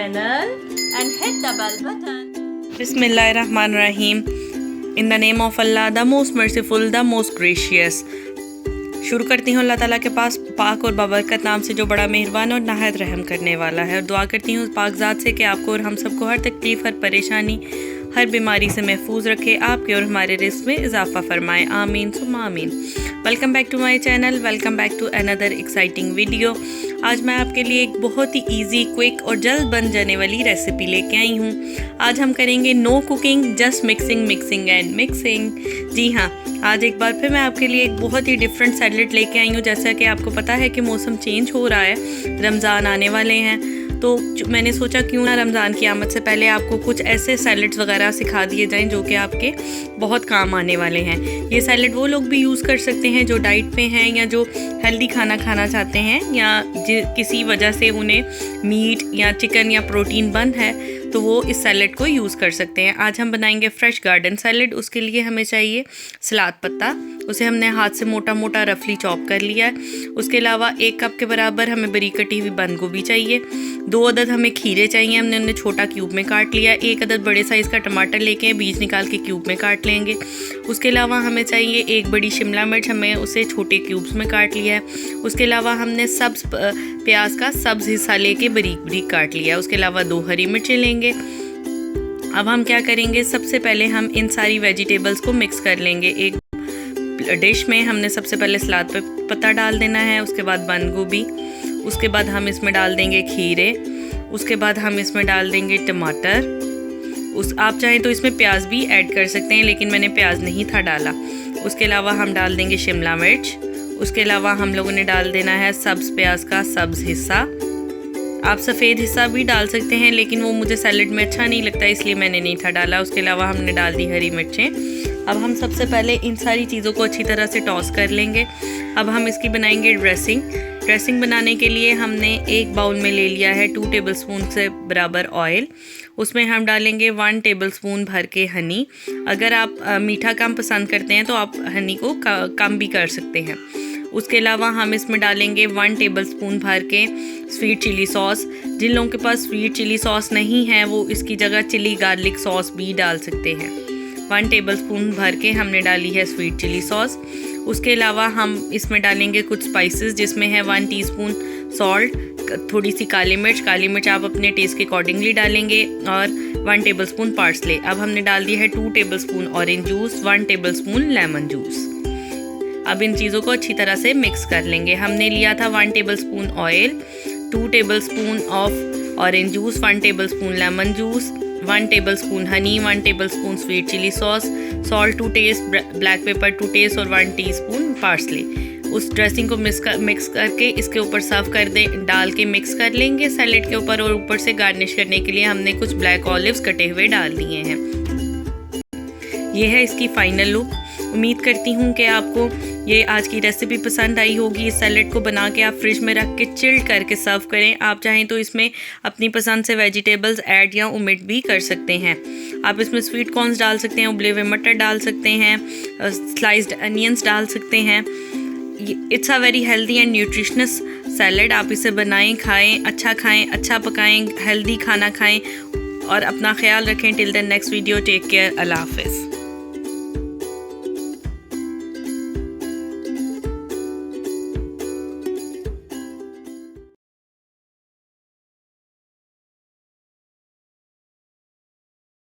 channel and hit the bell button. Bismillahirrahmanirrahim. In the name of Allah, the most merciful, the most gracious. शुरू करती हूँ अल्लाह ताला के पास पाक और बाबरकत नाम से जो बड़ा मेहरबान और नहायत रहम करने वाला है, और दुआ करती हूँ पाक ज़ात से कि आपको और हम सबको हर तकलीफ़, हर परेशानी, हर बीमारी से महफूज रखे, आपके और हमारे रिस्क में इजाफा फरमाए। आमीन सुम्मा आमीन। Welcome back to my channel, welcome back to another exciting video. आज मैं आपके लिए एक बहुत ही इजी, क्विक और जल्द बन जाने वाली रेसिपी लेके आई हूँ। आज हम करेंगे no cooking, just mixing and mixing. जी हाँ, आज एक बार फिर मैं आपके लिए एक बहुत ही डिफरेंट सैलेड लेके आई हूँ। जैसा कि आपको पता है कि मौसम चेंज हो रहा है, रमज़ान आने वाले हैं, तो मैंने सोचा क्यों ना रमज़ान की आमद से पहले आपको कुछ ऐसे सैलेड्स वगैरह सिखा दिए जाएं जो कि आपके बहुत काम आने वाले हैं। ये सैलेड वो लोग भी यूज़ कर सकते हैं जो डाइट पे हैं या जो हेल्दी खाना खाना चाहते हैं, या किसी वजह से उन्हें मीट या चिकन या प्रोटीन बंद है, तो वो इस सैलेड को यूज़ कर सकते हैं। आज हम बनाएंगे फ्रेश गार्डन सैलेड। उसके लिए हमें चाहिए सलाद पत्ता, उसे हमने हाथ से मोटा मोटा रफली चॉप कर लिया है। उसके अलावा 1 कप के बराबर हमें बारीक कटी हुई बंद गोभी चाहिए। 2 अदद हमें खीरे चाहिए, हमने उन्हें छोटा क्यूब में काट लिया। 1 अदद बड़े साइज़ का टमाटर लेके बीज निकाल के क्यूब में काट लेंगे। उसके अलावा हमें चाहिए 1 बड़ी शिमला मिर्च, हमें उसे छोटे क्यूब्स में काट लिया है। उसके अलावा हमने सब्ज़ प्याज का सब्ज़ हिस्सा लेके बारीक बारीक काट लिया। उसके अलावा 2 हरी मिर्चें लेंगे। अब हम क्या करेंगे, सबसे पहले हम इन सारी वेजिटेबल्स को मिक्स कर लेंगे। एक डिश में हमने सबसे पहले सलाद पत्ता डाल देना है, उसके बाद बंद गोभी, उसके बाद हम इसमें डाल देंगे खीरे, उसके बाद हम इसमें डाल देंगे टमाटर। आप चाहें तो इसमें प्याज भी ऐड कर सकते हैं, लेकिन मैंने प्याज नहीं था डाला। उसके अलावा हम डाल देंगे शिमला मिर्च। उसके अलावा हम लोगों ने डाल देना है सब्ज़ प्याज का सब्ज़ हिस्सा। आप सफ़ेद हिस्सा भी डाल सकते हैं, लेकिन वो मुझे सैलेड में अच्छा नहीं लगता, इसलिए मैंने नहीं था डाला। उसके अलावा हमने डाल दी हरी मिर्चें। अब हम सबसे पहले इन सारी चीज़ों को अच्छी तरह से टॉस कर लेंगे। अब हम इसकी बनाएंगे ड्रेसिंग बनाने के लिए हमने एक बाउल में ले लिया है 2 टेबलस्पून से बराबर ऑयल। उसमें हम डालेंगे 1 टेबलस्पून भर के हनी। अगर आप मीठा कम पसंद करते हैं तो आप हनी को कम भी कर सकते हैं। उसके अलावा हम इसमें डालेंगे 1 टेबलस्पून भर के स्वीट चिली सॉस। जिन लोगों के पास स्वीट चिली सॉस नहीं है वो इसकी जगह चिली गार्लिक सॉस भी डाल सकते हैं। 1 टेबलस्पून भर के हमने डाली है स्वीट चिली सॉस। उसके अलावा हम इसमें डालेंगे कुछ स्पाइसेस, जिसमें है 1 टीस्पून सॉल्ट, थोड़ी सी काली मिर्च आप अपने टेस्ट के अकॉर्डिंगली डालेंगे, और 1 टेबलस्पून पार्सले। अब हमने डाल दिया है 2 tablespoon orange juice, 1 tablespoon lemon juice. अब इन चीज़ों को अच्छी तरह से मिक्स कर लेंगे। हमने लिया था 1 tablespoon oil, 2 tablespoon of orange juice, 1 tablespoon lemon juice, 1 tablespoon honey, 1 tablespoon sweet chilli sauce, salt to taste, black pepper to taste, और 1 टीस्पून पार्सले। उस ड्रेसिंग को मिक्स करके इसके ऊपर सर्व कर दें, डाल के मिक्स कर लेंगे सैलेड के ऊपर। और ऊपर से गार्निश करने के लिए हमने कुछ ब्लैक ऑलिव्स कटे हुए डाल दिए हैं। ये है इसकी फाइनल लुक। उम्मीद करती हूँ कि आपको ये आज की रेसिपी पसंद आई होगी। इस सैलेड को बना के आप फ्रिज में रख के चिल्ड करके सर्व करें। आप चाहें तो इसमें अपनी पसंद से वेजिटेबल्स ऐड या ओमिट भी कर सकते हैं। आप इसमें स्वीट कॉर्न्स डाल सकते हैं, उबले हुए मटर डाल सकते हैं, स्लाइस्ड अनियंस डाल सकते हैं। It's a very healthy and nutritious salad. आप इसे बनाएं, खाएं, अच्छा पकाएं, हेल्दी खाना खाएं, और अपना ख्याल रखें। Till the next video, take care, अल्लाह हाफिज़।